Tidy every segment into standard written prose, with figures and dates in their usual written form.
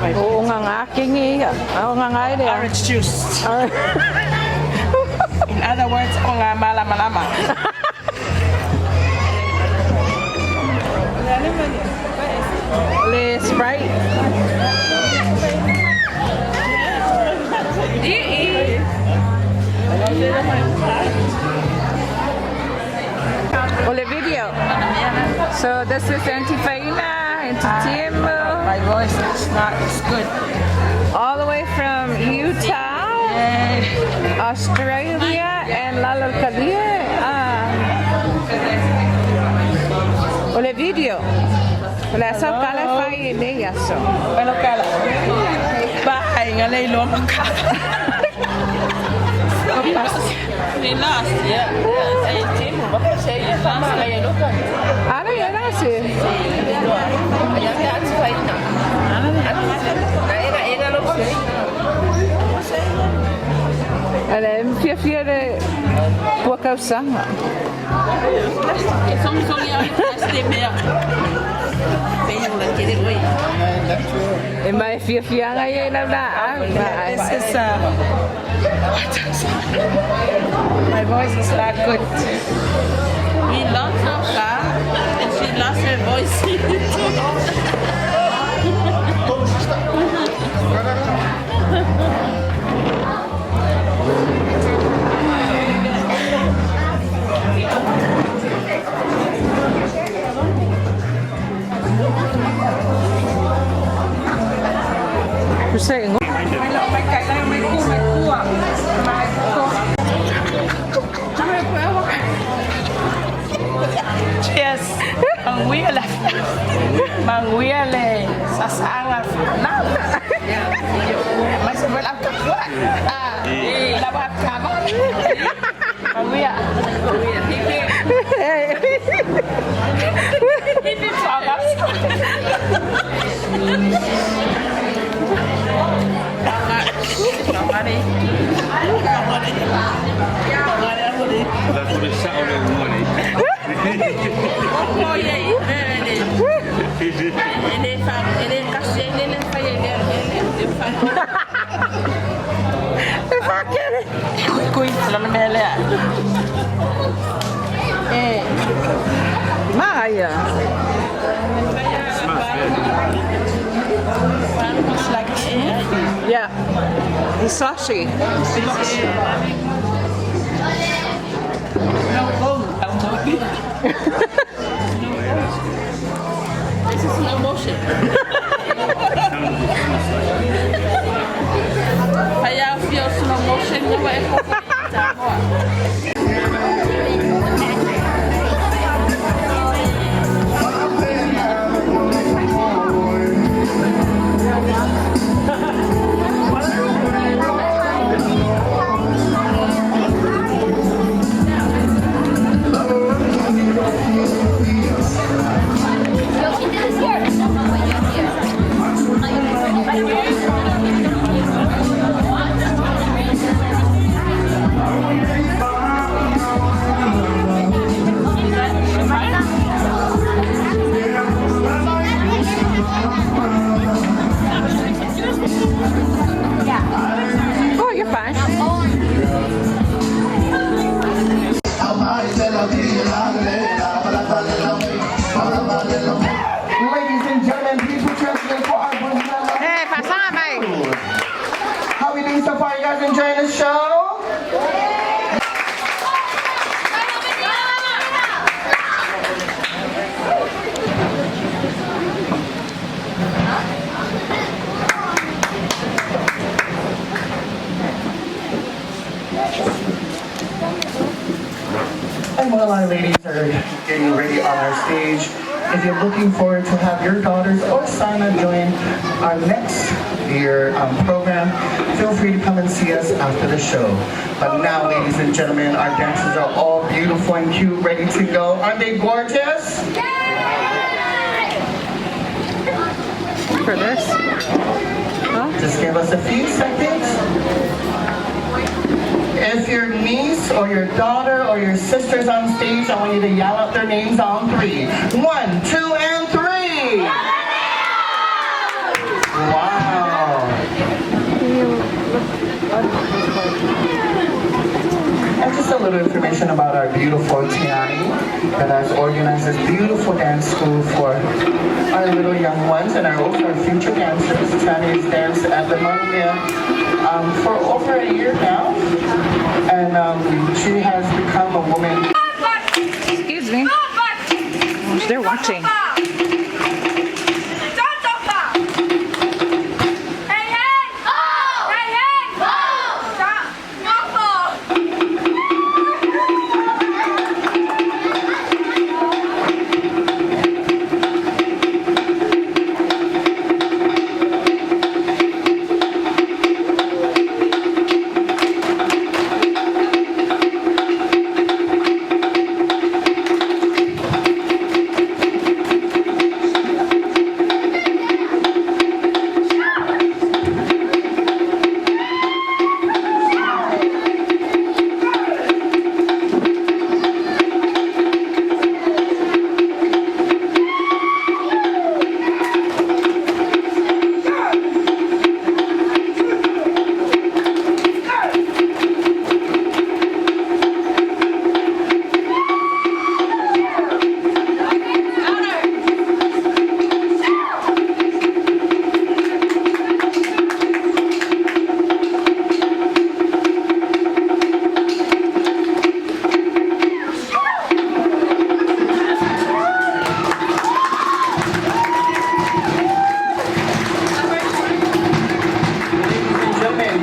Oo nga aking oo nga orange juice. In other words, o nga malama-lama. Le Sprite. Ole video. So this is Antifaina, Entertainment. My voice is not as good. All the way from Utah, Australia, and Lalakalia. Ole video. Ole sa kala fai de yaso. Pero kala. Bahay nga lay lomaka. Last, yeah. Ay, Timo, bakit siya yung last kaya lukan? Ano yan nasi? Ayan, yan si Faina. Ano ina lukan? Ala, fia de buakaw sanga. Som yang pasti mer. Pengen ulang kiri oi. Mai fia ngai na na. This is my voice is not good. We lost our car and she lost her voice. Percent. Cheers. Mangwile sasangat. Nah. Masih belum kuat. Labat kabar. Mangwile. Ini sangat. Oh yeah, Maya. Yeah, it's slushy. This is slow motion. Kaya feel slow motion mo ba ito? Oh, you're fine. Ladies and gentlemen, please put your hands for our bonus. Hey, pasang mate. How we doing so far? You guys enjoying the show? And while our ladies are getting ready on our stage, if you're looking forward to have your daughters or son join our next year program, feel free to come and see us after the show. But now, ladies and gentlemen, our dancers are all beautiful and cute, ready to go. Aren't they gorgeous? For this? Huh? Just give us a few seconds. If your niece or your daughter or your sister's on stage, I want you to yell out their names on 3. 1, 2, and 3. Wow. just a little information about our beautiful Tiani that has organized this beautiful dance school for our little young ones and also our future dancers. Tiani has danced at the Mumia for over a year now, and she has become a woman. Excuse me. Oh, they're watching.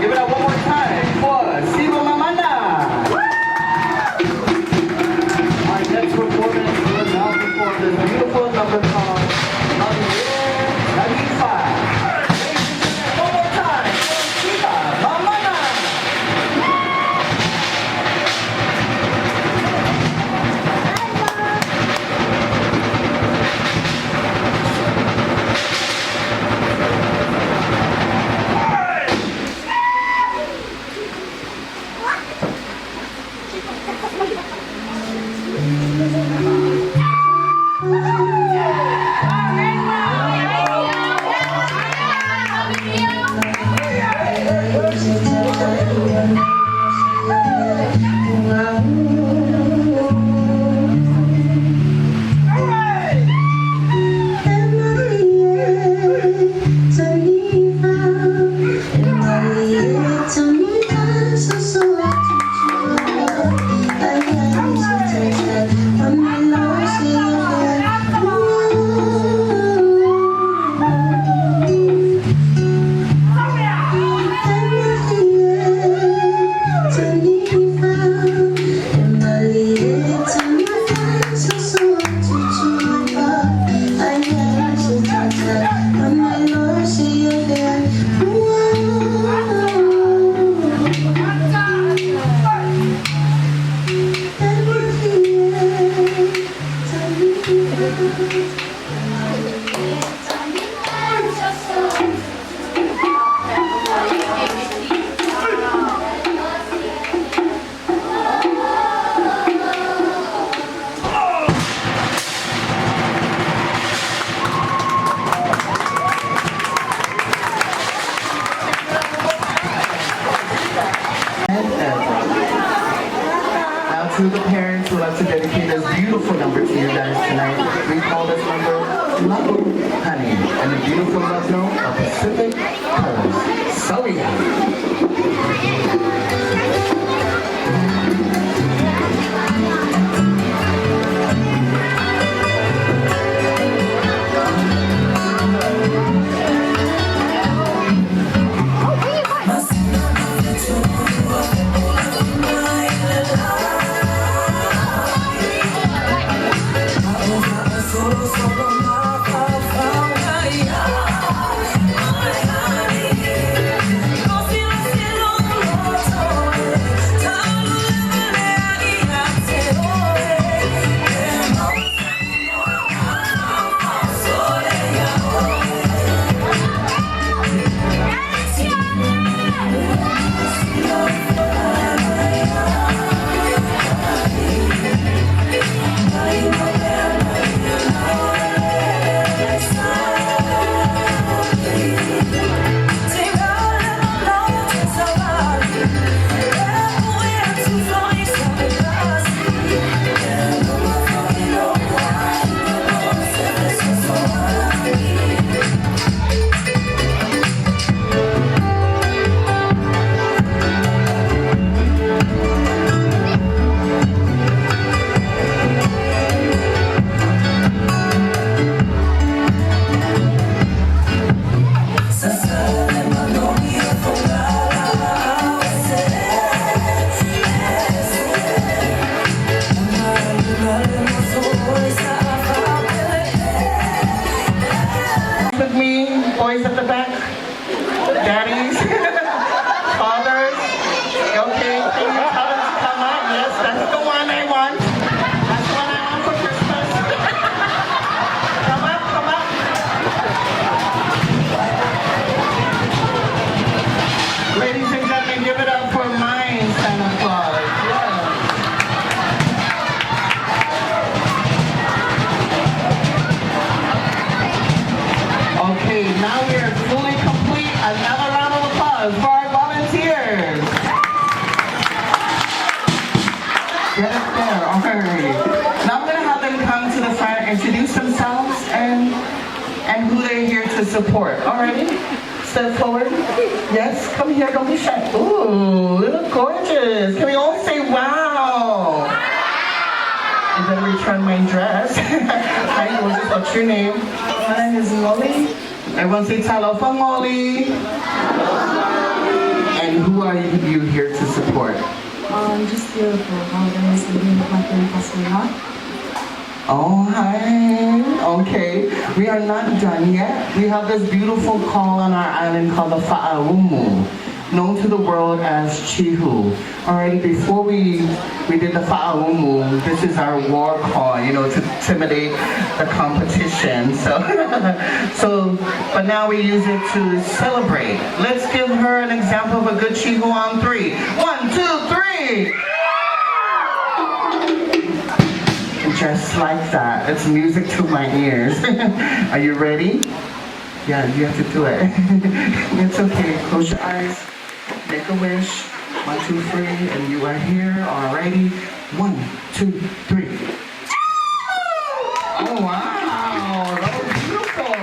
Give it up one more time for SIVA MAMANA. Our next performance will now perform this beautiful number called Aofia. One more time for SIVA MAMANA. To the parents who would like to dedicate this beautiful number to you guys tonight, we call this number Love Honey, and the beautiful love note of Pacific Colors. So support. Alrighty? Step forward. Yes, come here, don't be shy. Ooh, you look gorgeous. Can we all say wow? You better return my dress. Hi, gorgeous, what's your name? My name is Molly. Everyone say talofa Molly. And who are you here to support? Just beautiful. How there is living with my friend Pastor. Oh, hi. Okay. We are not done yet. We have this beautiful call on our island called the Fa'aumu, known to the world as Chihu. Alrighty, before we did the Fa'aumu, this is our war call, you know, to intimidate the competition. But now we use it to celebrate. Let's give her an example of a good Chihu on 3. 1, 2, 3. Just like that. It's music to my ears. Are you ready? Yeah, you have to do it. It's okay. Close your eyes. Make a wish. 1, 2, 3. And you are here. Alrighty. 1, 2, 3. Oh, wow. That was beautiful.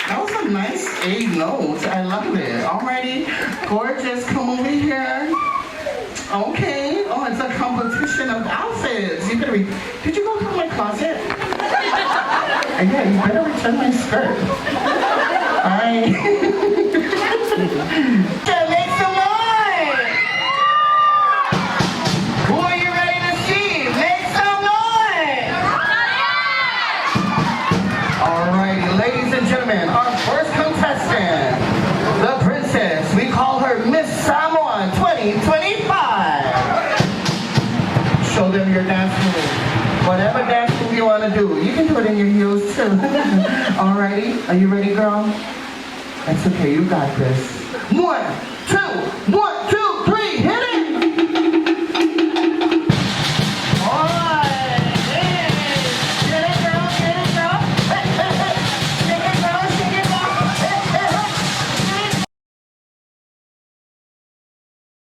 That was a nice A note. I love it. Alrighty. Gorgeous. Come over here. Okay. Oh, it's a competition of outfits. You better did you go through my closet? Yeah, you better return my skirt. Alright. Make some noise! Who are you ready to see? Make some noise! Alrighty, ladies and gentlemen, our first contestant, the princess. We call her Miss Samoa 2025. Show them your dance move. Whatever dance move you want to do. You can do it in your heels too. Alrighty, are you ready, girl? That's okay, you got this. 1, 2, 1,